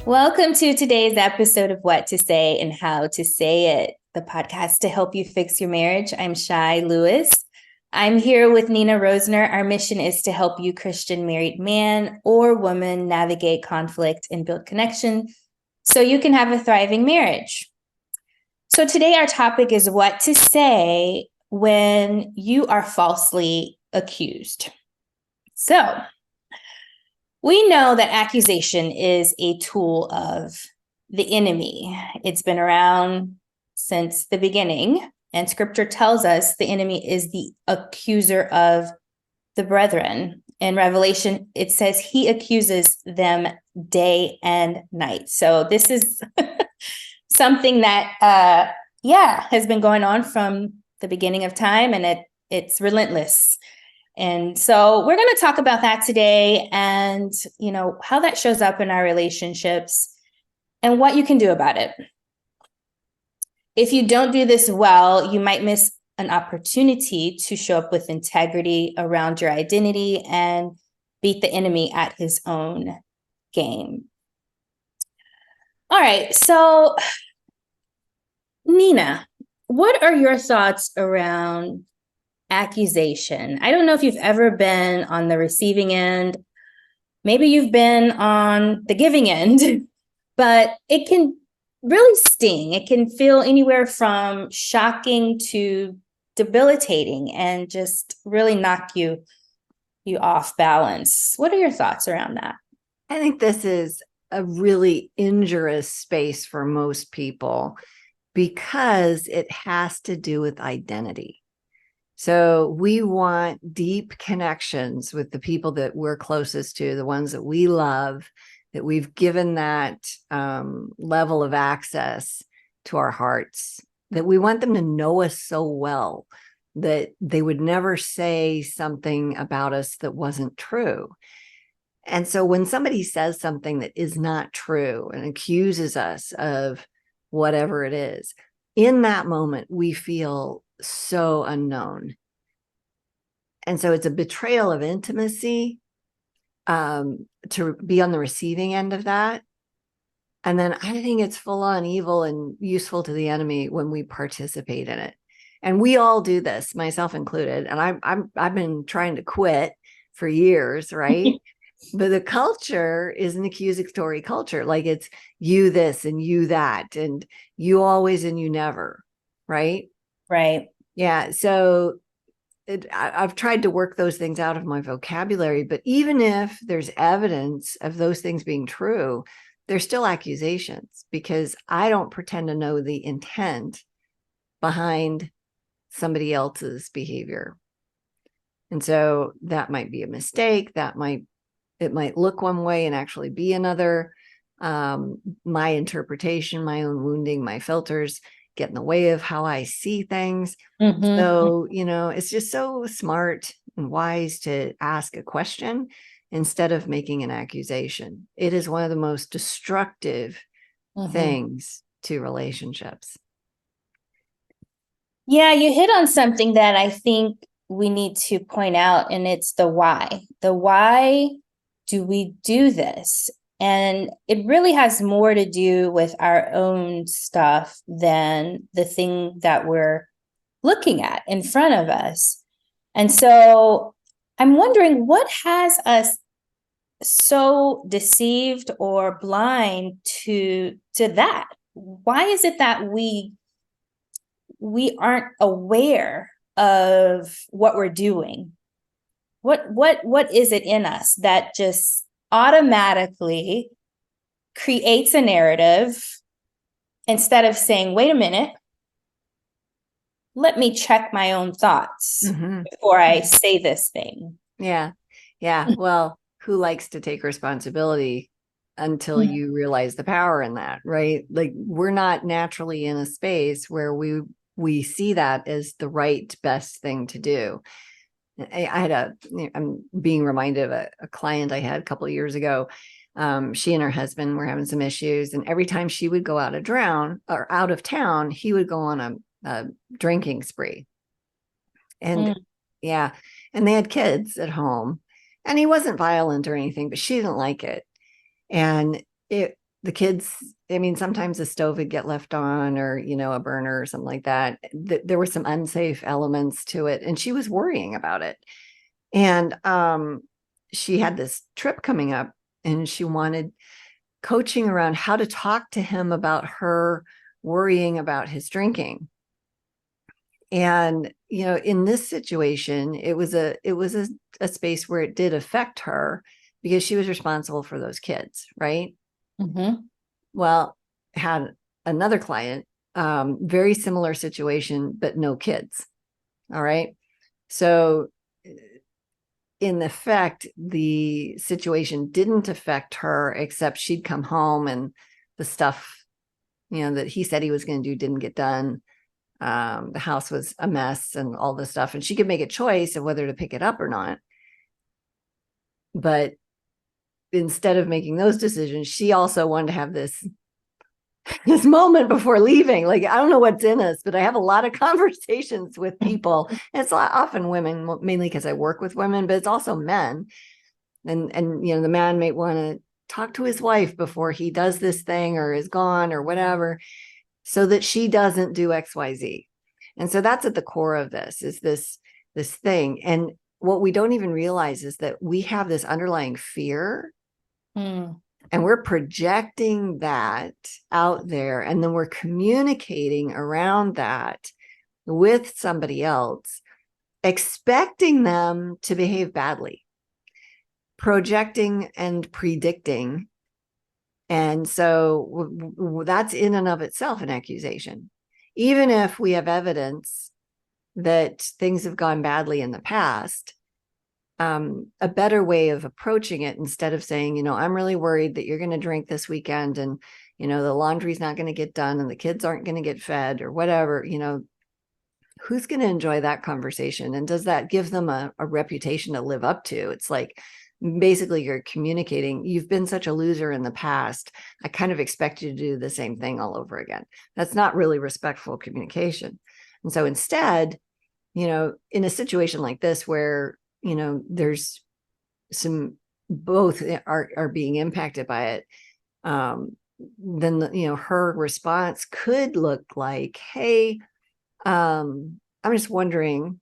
Welcome to today's episode of What to Say and How to Say It, the podcast to help you fix your marriage. I'm Shai Lewis. I'm here with Nina Rosner. Our mission is to help you, Christian married man or woman, navigate conflict and build connection so you can have a thriving marriage. So today our topic is what to say when you are falsely accused. So we know that accusation is a tool of the enemy. It's been around since the beginning, and scripture tells us the enemy is the accuser of the brethren. In Revelation, it says he accuses them day and night. So this is something that, has been going on from the beginning of time, and it's relentless. And so we're going to talk about that today and, how that shows up in our relationships and what you can do about it. If you don't do this well, you might miss an opportunity to show up with integrity around your identity and beat the enemy at his own game. All right. So, Nina, what are your thoughts around accusation? I don't know if you've ever been on the receiving end. Maybe you've been on the giving end, but it can really sting. It can feel anywhere from shocking to debilitating and just really knock you off balance. What are your thoughts around that? I think this is a really injurious space for most people because it has to do with identity. So we want deep connections with the people that we're closest to, the ones that we love, that we've given that level of access to our hearts, that we want them to know us so well that they would never say something about us that wasn't true. And so when somebody says something that is not true and accuses us of whatever it is, in that moment, we feel so unknown. And so it's a betrayal of intimacy to be on the receiving end of that. And then I think it's full on evil and useful to the enemy when we participate in it. And we all do this, myself included. And I've been trying to quit for years, right? But the culture is an accusatory culture. Like it's you this and you that, and you always and you never, right? Right. Yeah. So I've tried to work those things out of my vocabulary, but even if there's evidence of those things being true, they're still accusations because I don't pretend to know the intent behind somebody else's behavior. And so that might be a mistake. It might look one way and actually be another. My interpretation, my own wounding, my filters get in the way of how I see things. Mm-hmm. So, it's just so smart and wise to ask a question instead of making an accusation. It is one of the most destructive things to relationships. Yeah, you hit on something that I think we need to point out, and it's the why. The why do we do this? And it really has more to do with our own stuff than the thing that we're looking at in front of us. And so I'm wondering what has us so deceived or blind to that? Why is it that we aren't aware of what we're doing? What is it in us that just automatically creates a narrative instead of saying, wait a minute, let me check my own thoughts before I say this thing? Yeah. Well, who likes to take responsibility until you realize the power in that, right? Like we're not naturally in a space where we see that as the right, best thing to do. I'm being reminded of a client I had a couple of years ago. She and her husband were having some issues, and every time she would go out of town, he would go on a drinking spree. And and they had kids at home, and he wasn't violent or anything, but she didn't like it. And the kids, I mean, sometimes the stove would get left on, or, a burner or something like that. There were some unsafe elements to it, and she was worrying about it. And she had this trip coming up, and she wanted coaching around how to talk to him about her worrying about his drinking. And, in this situation, it was a space where it did affect her because she was responsible for those kids, right? Mm-hmm. Well, had another client, very similar situation, but no kids. All right. So in effect, the situation didn't affect her, except she'd come home and the stuff, that he said he was going to do didn't get done. The house was a mess and all this stuff, and she could make a choice of whether to pick it up or not. But instead of making those decisions, she also wanted to have this moment before leaving. Like, I don't know what's in us, but I have a lot of conversations with people. And it's often women, mainly because I work with women, but it's also men. And the man may want to talk to his wife before he does this thing or is gone or whatever, so that she doesn't do XYZ. And so that's at the core of this, is this thing. And what we don't even realize is that we have this underlying fear. And we're projecting that out there, and then we're communicating around that with somebody else, expecting them to behave badly, projecting and predicting. And so that's in and of itself an accusation. Even if we have evidence that things have gone badly in the past, a better way of approaching it, instead of saying, I'm really worried that you're going to drink this weekend, and, the laundry's not going to get done and the kids aren't going to get fed or whatever, who's going to enjoy that conversation? And does that give them a reputation to live up to? It's like, basically you're communicating, you've been such a loser in the past, I kind of expect you to do the same thing all over again. That's not really respectful communication. And so instead, in a situation like this where, there's some, both are being impacted by it, then her response could look like, hey, I'm just wondering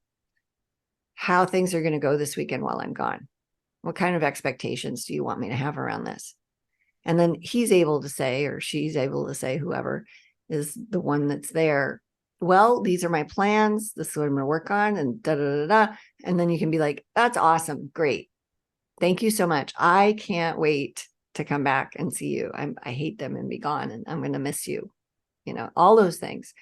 how things are going to go this weekend while I'm gone. What kind of expectations do you want me to have around this? And then he's able to say, or she's able to say, whoever is the one that's there, well, these are my plans. This is what I'm going to work on, and da, da, da, da. And then you can be like, that's awesome. Great. Thank you so much. I can't wait to come back and see you. I hate them and be gone, and I'm going to miss you, all those things.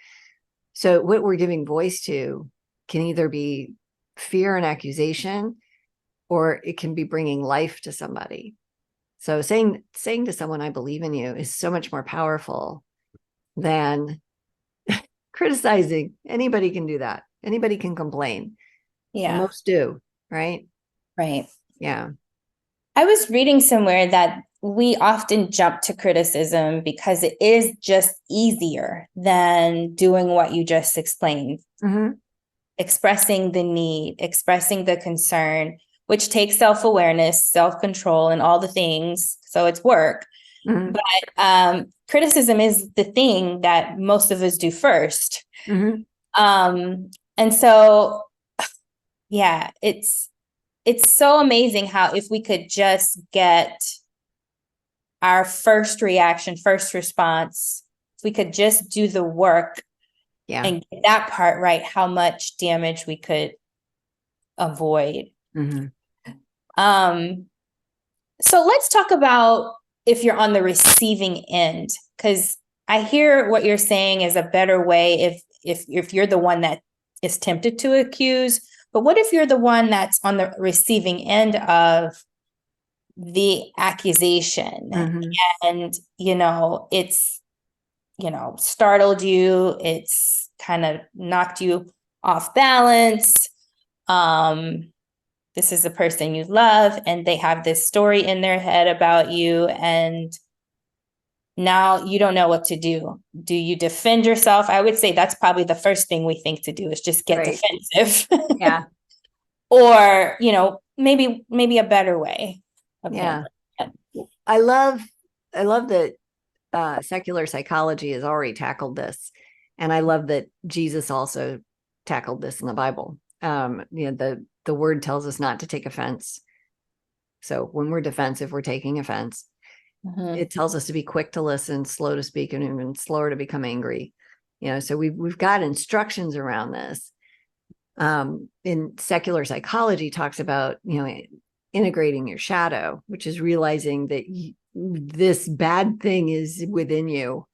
So what we're giving voice to can either be fear and accusation, or it can be bringing life to somebody. So saying to someone, I believe in you, is so much more powerful than criticizing. Anybody can do that. Anybody can complain. Yeah. Most do, right? Right. Yeah. I was reading somewhere that we often jump to criticism because it is just easier than doing what you just explained. Mm-hmm. Expressing the need, expressing the concern, which takes self-awareness, self-control, and all the things. So it's work. Mm-hmm. But criticism is the thing that most of us do first. Mm-hmm. And so, yeah, it's so amazing how, if we could just get our first reaction, first response, if we could just do the work, and get that part right, how much damage we could avoid. Mm-hmm. So let's talk about if you're on the receiving end, because I hear what you're saying is a better way if you're the one that is tempted to accuse. But what if you're the one that's on the receiving end of the accusation? Mm-hmm. And, it's, startled you, it's kind of knocked you off balance. This is a person you love, and they have this story in their head about you, and now you don't know what to do. Do you defend yourself? I would say that's probably the first thing we think to do, is just get defensive. Yeah. Or, maybe a better way. Yeah. I love that secular psychology has already tackled this. And I love that Jesus also tackled this in the Bible. The word tells us not to take offense. So when we're defensive, we're taking offense. It tells us to be quick to listen, slow to speak, and even slower to become angry. So we've got instructions around this. In secular psychology talks about, integrating your shadow, which is realizing that this bad thing is within you,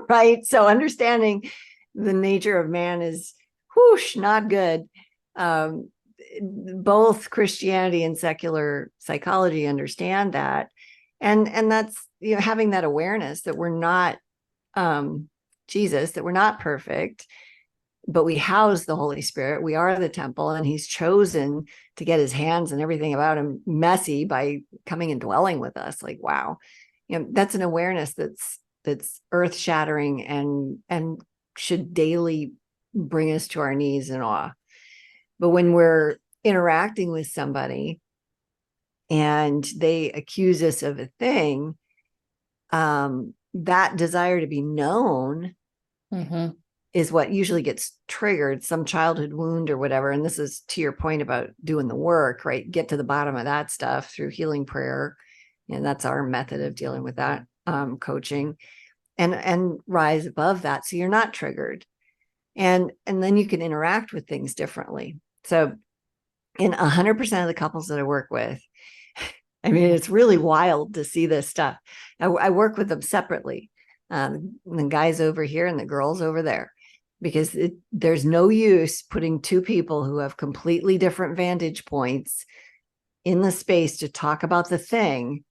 right? So understanding the nature of man is whoosh, not good. Both Christianity and secular psychology understand that. And that's, having that awareness that we're not Jesus, that we're not perfect, but we house the Holy Spirit. We are the temple, and he's chosen to get his hands and everything about him messy by coming and dwelling with us. Like, wow, that's an awareness that's earth shattering and should daily bring us to our knees in awe. But when we're interacting with somebody and they accuse us of a thing, that desire to be known is what usually gets triggered, some childhood wound or whatever. And this is to your point about doing the work, right? Get to the bottom of that stuff through healing prayer. And that's our method of dealing with that, coaching, and rise above that. So you're not triggered. And then you can interact with things differently. So in 100% of the couples that I work with, I mean, it's really wild to see this stuff. I work with them separately, the guys over here and the girls over there, because there's no use putting two people who have completely different vantage points in the space to talk about the thing,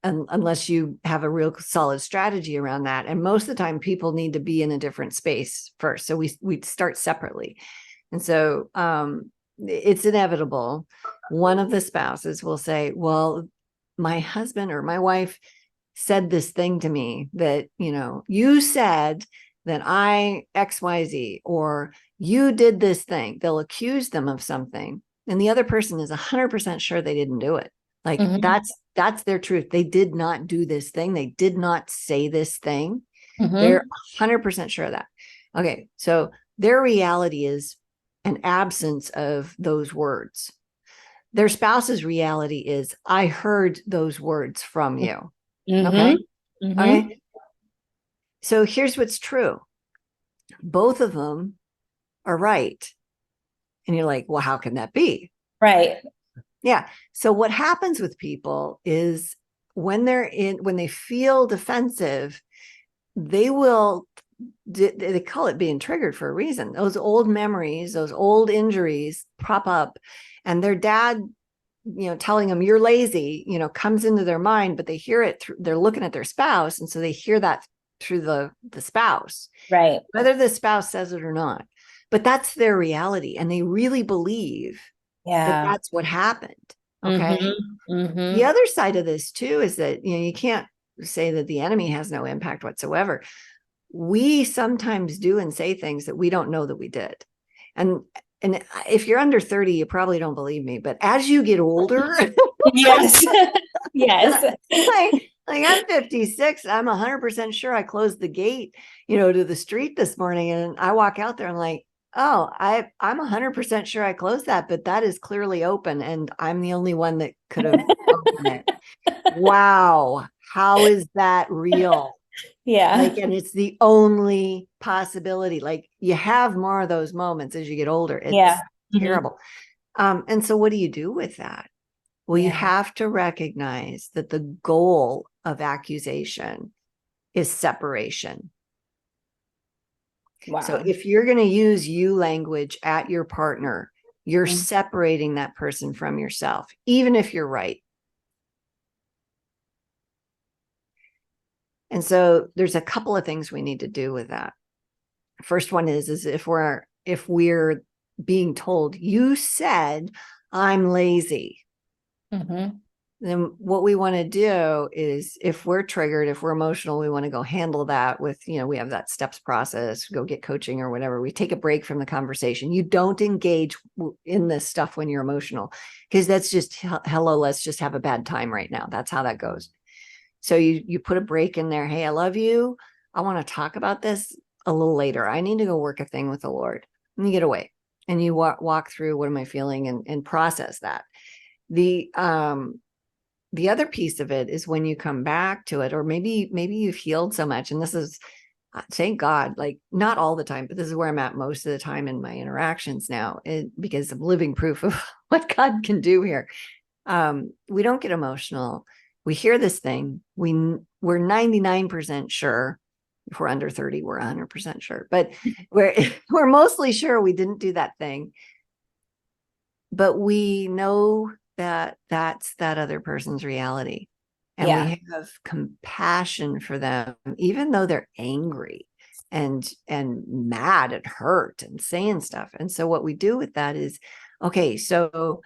unless you have a real solid strategy around that. And most of the time, people need to be in a different space first. So we start separately. And so it's inevitable. One of the spouses will say, well, my husband or my wife said this thing to me that, you said that I XYZ, or you did this thing. They'll accuse them of something. And the other person is 100% sure they didn't do it. Like that's their truth. They did not do this thing. They did not say this thing. They're 100% sure of that. Okay. So their reality is an absence of those words. Their spouse's reality is, I heard those words from you. Okay. Okay. So here's what's true. Both of them are right. And you're like, well, how can that be? Right. Yeah. So what happens with people is when they feel defensive, they call it being triggered for a reason. Those old memories, those old injuries pop up, and their dad, telling them you're lazy, comes into their mind, but they hear it they're looking at their spouse. And so they hear that through the spouse, right? Whether the spouse says it or not, but that's their reality. And they really believe that that's what happened. Okay. The other side of this too is that, you can't say that the enemy has no impact whatsoever. We sometimes do and say things that we don't know that we did. And if you're under 30, you probably don't believe me, but as you get older, yes, yes. Like I'm 56, I'm 100% sure I closed the gate, to the street this morning. And I walk out there and like, oh, I'm 100% sure I closed that, but that is clearly open. And I'm the only one that could have opened it. Wow. How is that real? Yeah. And it's the only possibility. Like, you have more of those moments as you get older. It's terrible. And so what do you do with that? Well, you have to recognize that the goal of accusation is separation. Wow. So if you're going to use you language at your partner, you're separating that person from yourself, even if you're right. And so there's a couple of things we need to do with that. First one is if we're being told, you said I'm lazy, then what we want to do is, if we're triggered, if we're emotional, we want to go handle that with, we have that steps process, go get coaching or whatever. We take a break from the conversation. You don't engage in this stuff when you're emotional, because that's just, hello, let's just have a bad time right now. That's how that goes. So you put a break in there. Hey, I love you. I want to talk about this a little later. I need to go work a thing with the Lord. And you get away and you walk through, what am I feeling, and process that. The other piece of it is when you come back to it, or maybe you've healed so much, and this is, thank God, like not all the time, but this is where I'm at most of the time in my interactions now, because I'm living proof of what God can do here. We don't get emotional. We hear this thing. We're 99% sure. If we're under 30, we're 100% sure, but we're mostly sure we didn't do that thing. But we know that that's that other person's reality. And we have compassion for them, even though they're angry and mad and hurt and saying stuff. And so what we do with that is, okay, so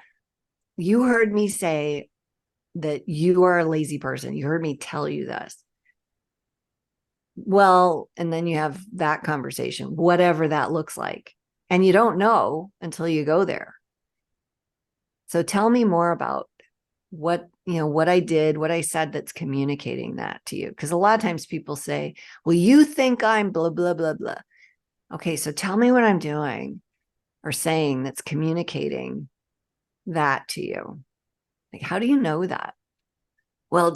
you heard me say that you are a lazy person. You heard me tell you this. Well, and then you have that conversation, whatever that looks like. And you don't know until you go there. So tell me more about what I did, what I said that's communicating that to you. Because a lot of times people say, well, you think I'm blah, blah, blah, blah. Okay, so tell me what I'm doing or saying that's communicating that to you. Like, how do you know that? Well,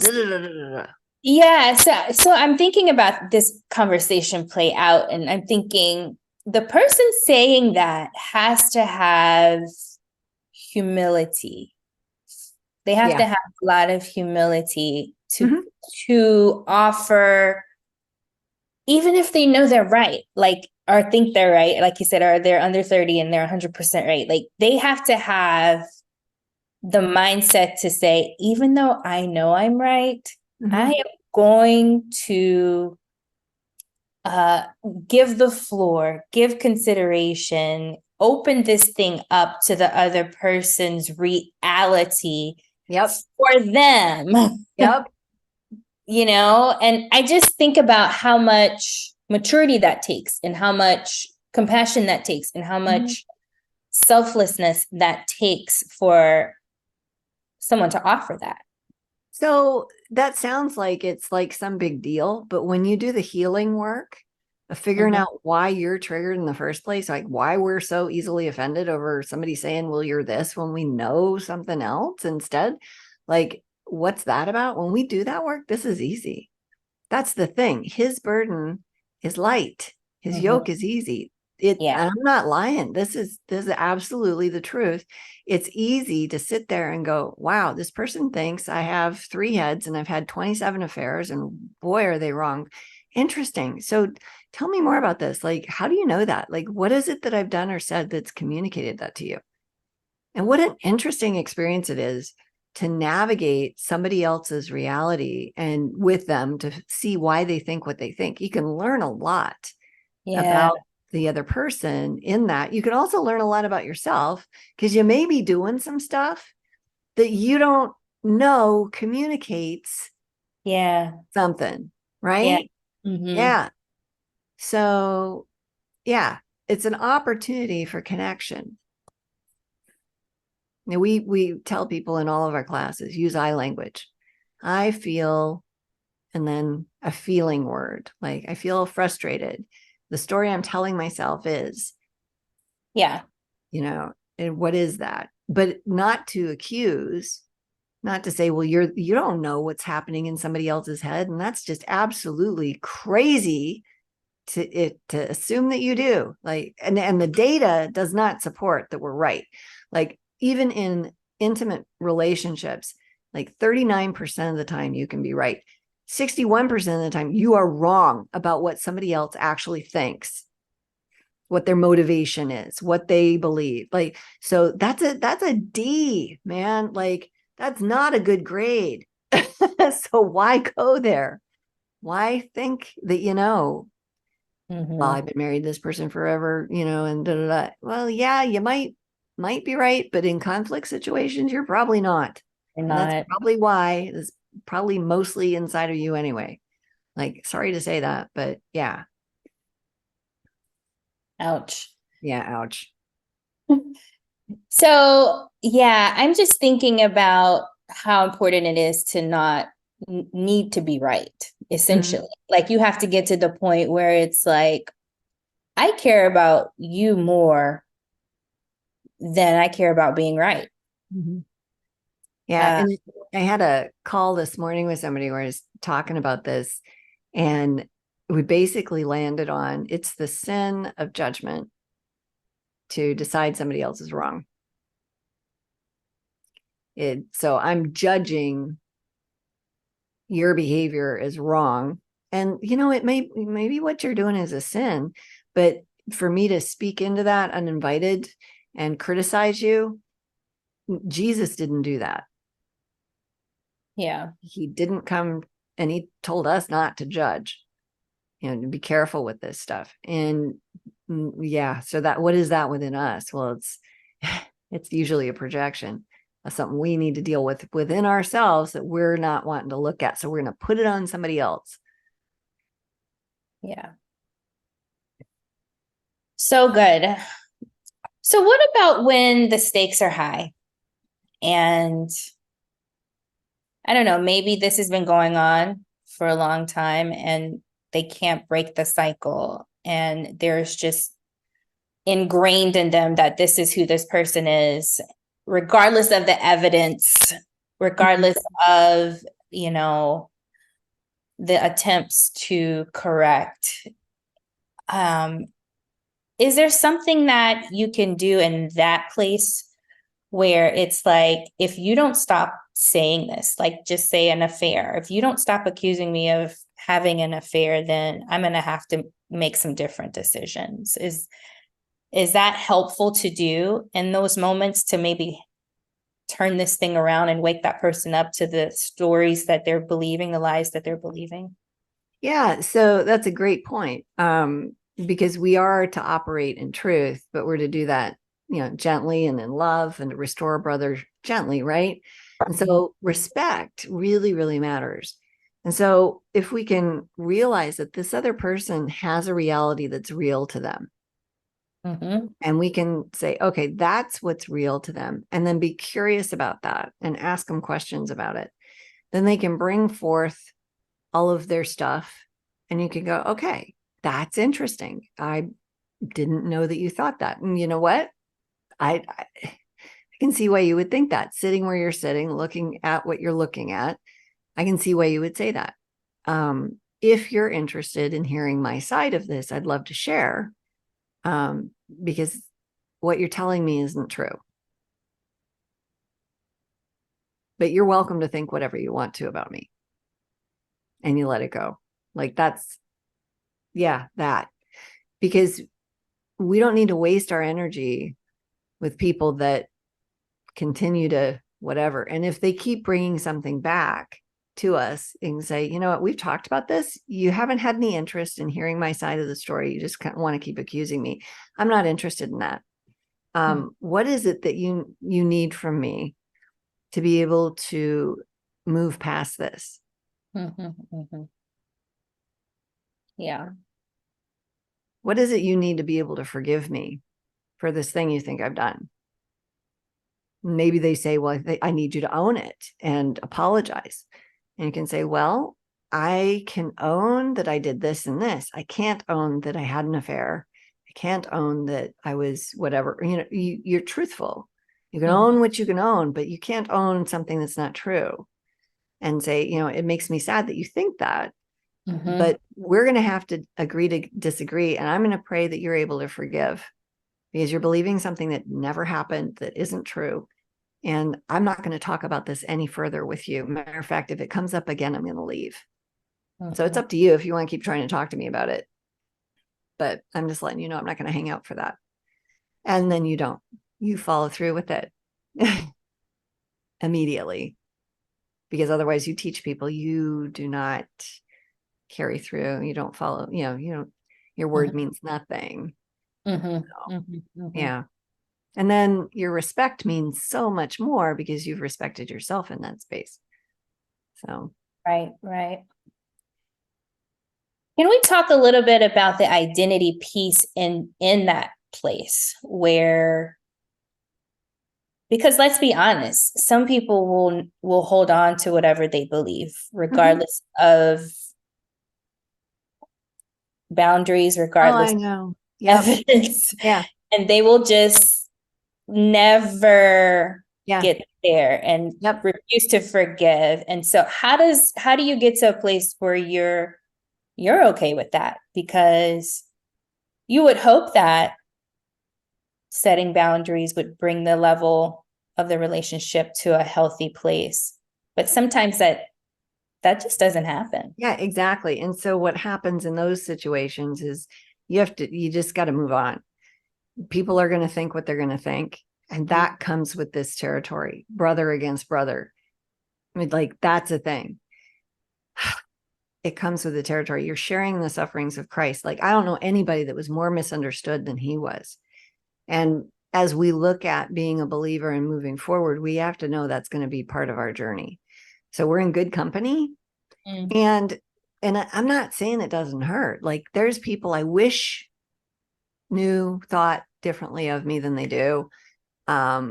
Yeah. So I'm thinking about this conversation play out, and I'm thinking the person saying that has to have humility. They have to have a lot of humility to offer, even if they know they're right, like, or think they're right, like you said, or they're under 30 and they're 100% right. Like, they have to have the mindset to say, even though I know I'm right, I am going to give the floor, give consideration, open this thing up to the other person's reality for them. Yep. And I just think about how much maturity that takes, and how much compassion that takes, and how much selflessness that takes for someone to offer that. So that sounds like it's like some big deal, but when you do the healing work of figuring out why you're triggered in the first place, like why we're so easily offended over somebody saying, well, you're this, when we know something else instead, like, what's that about? When we do that work, this is easy. That's the thing. His burden is light. His yoke is easy. I'm not lying. This is absolutely the truth. It's easy to sit there and go, wow, this person thinks I have 3 heads and I've had 27 affairs, and boy, are they wrong. Interesting. So tell me more about this. Like, how do you know that? Like, what is it that I've done or said that's communicated that to you? And what an interesting experience it is to navigate somebody else's reality and with them to see why they think what they think. You can learn a lot about the other person in that. You can also learn a lot about yourself, because you may be doing some stuff that you don't know communicates something, right? So it's an opportunity for connection. Now, we tell people in all of our classes, use I language. I feel, and then a feeling word, like I feel frustrated. The story I'm telling myself is, and what is that? But not to accuse, not to say, well, you don't know what's happening in somebody else's head. And that's just absolutely crazy to assume that you do. Like, and the data does not support that we're right. Like, even in intimate relationships, like 39% of the time you can be right. 61% of the time you are wrong about what somebody else actually thinks, what their motivation is, what they believe. Like, so that's a D, man. Like, that's not a good grade. So why go there? Why think that, well, I've been married to this person forever, and da, da, da. Well, yeah, you might be right, but in conflict situations, you're probably not. And that's probably why it's probably mostly inside of you anyway. Like, sorry to say that, but yeah. Ouch. Yeah, ouch. So, I'm just thinking about how important it is to not need to be right, essentially. Mhm. Like you have to get to the point where it's like, I care about you more than I care about being right. Mhm. Yeah. Uh, And I had a call this morning with somebody where I was talking about this, and we basically landed on it's the sin of judgment to decide somebody else is wrong. So I'm judging your behavior is wrong. And it maybe what you're doing is a sin, but for me to speak into that uninvited and criticize you, Jesus didn't do that. yeah. He didn't come, and he told us not to judge, to be careful with this stuff. And yeah, so that, what is that within us? Well, it's usually a projection of something we need to deal with within ourselves that we're not wanting to look at. So we're going to put it on somebody else. Yeah. So good. So what about when the stakes are high? And I don't know, maybe this has been going on for a long time and they can't break the cycle. And there's just ingrained in them that this is who this person is, regardless of the evidence, regardless of, the attempts to correct. Um, is there something that you can do in that place where it's like, if you don't stop saying this, like just say an affair, if you don't stop accusing me of having an affair, then I'm going to have to make some different decisions? Is that helpful to do in those moments to maybe turn this thing around and wake that person up to the stories that they're believing, the lies that they're believing? Yeah, so that's a great point. Because we are to operate in truth, but we're to do that, gently and in love, and to restore a brother gently, right? And so respect really, really matters. And so if we can realize that this other person has a reality that's real to them, Mm-hmm. and we can say, okay, that's what's real to them, and then be curious about that and ask them questions about it, then they can bring forth all of their stuff, and you can go, okay, that's interesting. I didn't know that you thought that. And you know what? I can see why you would think that, sitting where you're sitting, looking at what you're looking at. I can see why you would say that. If you're interested in hearing my side of this, I'd love to share, because what you're telling me isn't true. But you're welcome to think whatever you want to about me, and you let it go. Like that's, yeah, that, because we don't need to waste our energy with people that continue to whatever. And if they keep bringing something back to us and say, you know what, we've talked about this. You haven't had any interest in hearing my side of the story. You just want to keep accusing me. I'm not interested in that. What is it that you need from me to be able to move past this? Mm-hmm. Mm-hmm. Yeah. What is it you need to be able to forgive me for this thing you think I've done? Maybe they say, well, I need you to own it and apologize. And you can say, well, I can own that I did this and this. I can't own that I had an affair. I can't own that I was whatever. You're truthful. You can own what you can own, but you can't own something that's not true. And say, it makes me sad that you think that, Mm-hmm. but we're going to have to agree to disagree. And I'm going to pray that you're able to forgive, because you're believing something that never happened, that isn't true. And I'm not going to talk about this any further with you. Matter of fact, if it comes up again, I'm going to leave. So it's up to you if you want to keep trying to talk to me about it. But I'm just letting you know I'm not going to hang out for that. And then you follow through with it immediately, because otherwise you teach people you do not carry through. You don't follow, your word means nothing. Mm-hmm. So, Mm-hmm. Mm-hmm. yeah. And then your respect means so much more because you've respected yourself in that space. So, Right, right. Can we talk a little bit about the identity piece in that place where Because let's be honest, some people will hold on to whatever they believe, regardless of boundaries, Oh, I regardless of know. Yep. evidence, Yeah. and they will just never Yeah. get there and Yep. refuse to forgive. And so how do you get to a place where you're okay with that? Because you would hope that setting boundaries would bring the level of the relationship to a healthy place. But sometimes that just doesn't happen. Yeah, exactly. And so what happens in those situations is you just got to move on. People are going to think what they're going to think. And that comes with this territory, brother against brother. I mean, like, that's a thing. It comes with the territory. You're sharing the sufferings of Christ. Like, I don't know anybody that was more misunderstood than he was. And as we look at being a believer and moving forward, we have to know that's going to be part of our journey. So we're in good company. Mm. And I'm not saying it doesn't hurt. Like, there's people I wish thought differently of me than they do. A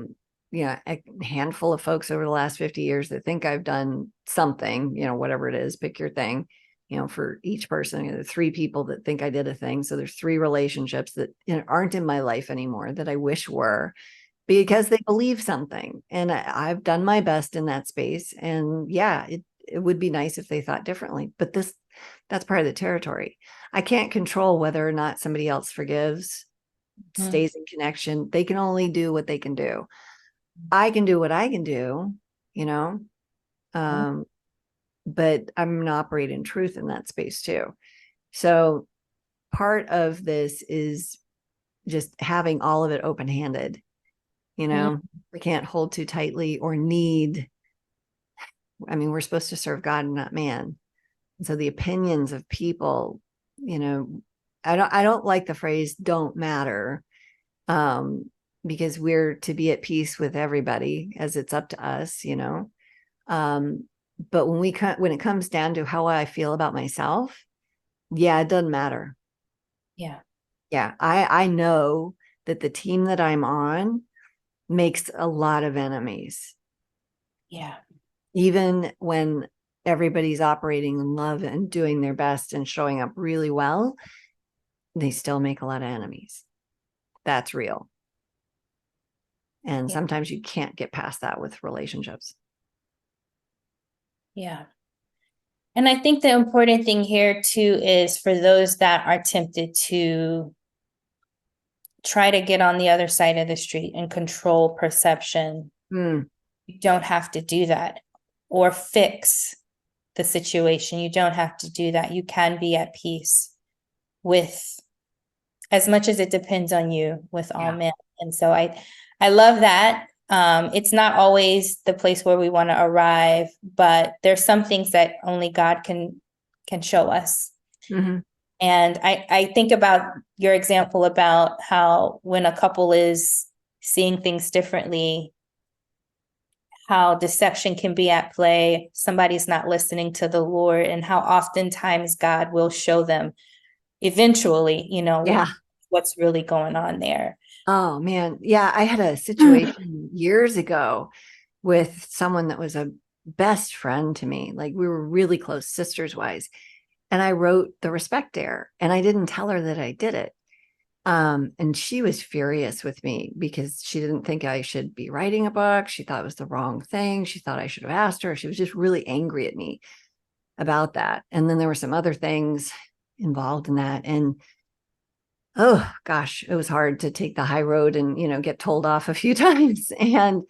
handful of folks over the last 50 years that think I've done something, whatever it is, pick your thing, for each person. There are 3 people that think I did a thing. So there's 3 relationships that aren't in my life anymore that I wish were, because they believe something. And I've done my best in that space. And yeah, it would be nice if they thought differently, but that's part of the territory. I can't control whether or not somebody else forgives, stays in connection. They can only do what they can do. I can do what I can do, but I'm going to operate in truth in that space too. So part of this is just having all of it open-handed. We can't hold too tightly or need. I mean, we're supposed to serve God and not man. And so the opinions of people, I don't like the phrase "don't matter," because we're to be at peace with everybody as it's up to us, But when it comes down to how I feel about myself, yeah, it doesn't matter. Yeah. Yeah, I know that the team that I'm on makes a lot of enemies. Yeah. Even when everybody's operating in love and doing their best and showing up really well, they still make a lot of enemies. That's real. And sometimes you can't get past that with relationships. Yeah. And I think the important thing here too is for those that are tempted to try to get on the other side of the street and control perception. You don't have to do that, or fix the situation. You don't have to do that. You can be at peace with, as much as it depends on you, with all men. And so I love that. It's not always the place where we want to arrive, but there's some things that only God can show us. Mm-hmm. And I think about your example about how when a couple is seeing things differently, how deception can be at play, somebody's not listening to the Lord, and how oftentimes God will show them eventually, what's really going on there. Oh man. Yeah. I had a situation years ago with someone that was a best friend to me. Like, we were really close, sisters wise. And I wrote the respect dare, and I didn't tell her that I did it. And she was furious with me because she didn't think I should be writing a book. She thought it was the wrong thing. She thought I should have asked her. She was just really angry at me about that. And then there were some other things involved in that. And oh gosh, it was hard to take the high road and, get told off a few times. And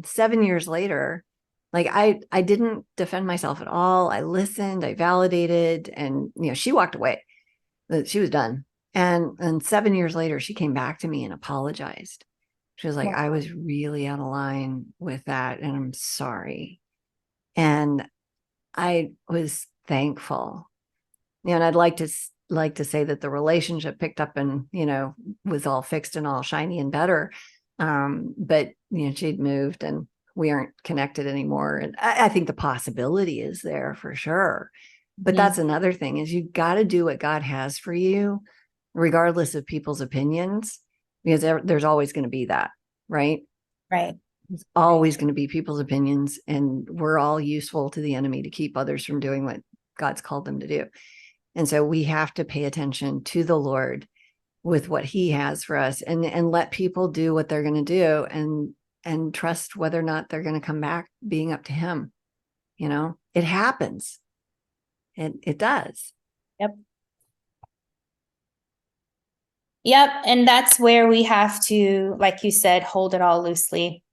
7 years later, like, I didn't defend myself at all. I listened, I validated, and, she walked away. She was done. And 7 years later, she came back to me and apologized. She was like, I was really out of line with that, and I'm sorry. And I was thankful. And I'd like to say that the relationship picked up and, was all fixed and all shiny and better. But she'd moved and we aren't connected anymore. And I think the possibility is there for sure. But that's another thing, is you got to do what God has for you, regardless of people's opinions, because there's always going to be that, right? Right. It's always going to be people's opinions, and we're all useful to the enemy to keep others from doing what God's called them to do. And so we have to pay attention to the Lord with what he has for us, and let people do what they're going to do, and trust whether or not they're going to come back being up to him. It happens. It does. Yep. Yep. And that's where we have to, like you said, hold it all loosely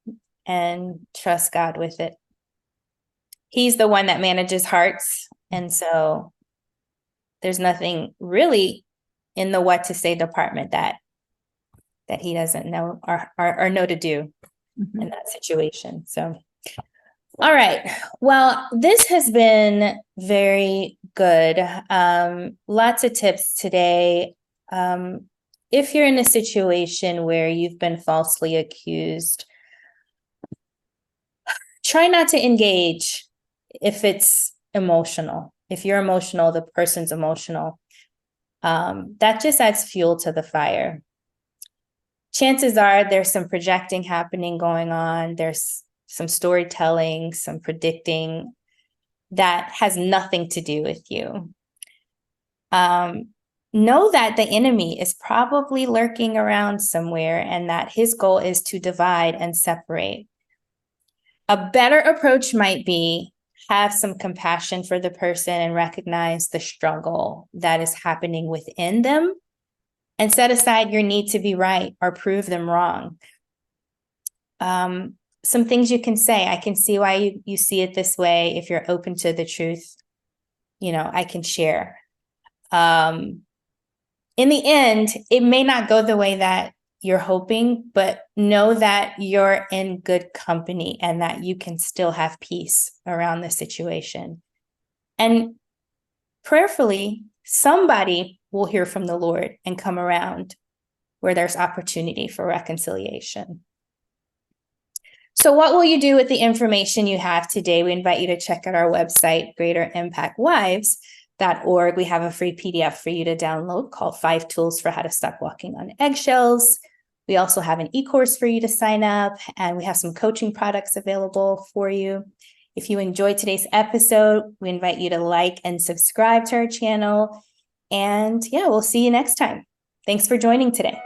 and trust God with it. He's the one that manages hearts. And so there's nothing really in the what to say department that he doesn't know or know to do in that situation. So, all right. Well, this has been very good. Lots of tips today. If you're in a situation where you've been falsely accused, try not to engage if it's emotional. If you're emotional, the person's emotional. That just adds fuel to the fire. Chances are there's some projecting happening going on. There's some storytelling, some predicting that has nothing to do with you. Know that the enemy is probably lurking around somewhere, and that his goal is to divide and separate. A better approach might be have some compassion for the person and recognize the struggle that is happening within them, and set aside your need to be right or prove them wrong. Some things you can say. I can see why you see it this way. If you're open to the truth, I can share. In the end, it may not go the way that you're hoping, but know that you're in good company and that you can still have peace around the situation. And prayerfully, somebody will hear from the Lord and come around where there's opportunity for reconciliation. So what will you do with the information you have today? We invite you to check out our website, greaterimpactwives.org. We have a free PDF for you to download called 5 Tools for How to Stop Walking on Eggshells. We also have an e-course for you to sign up, and we have some coaching products available for you. If you enjoyed today's episode, we invite you to like and subscribe to our channel. And yeah, we'll see you next time. Thanks for joining today.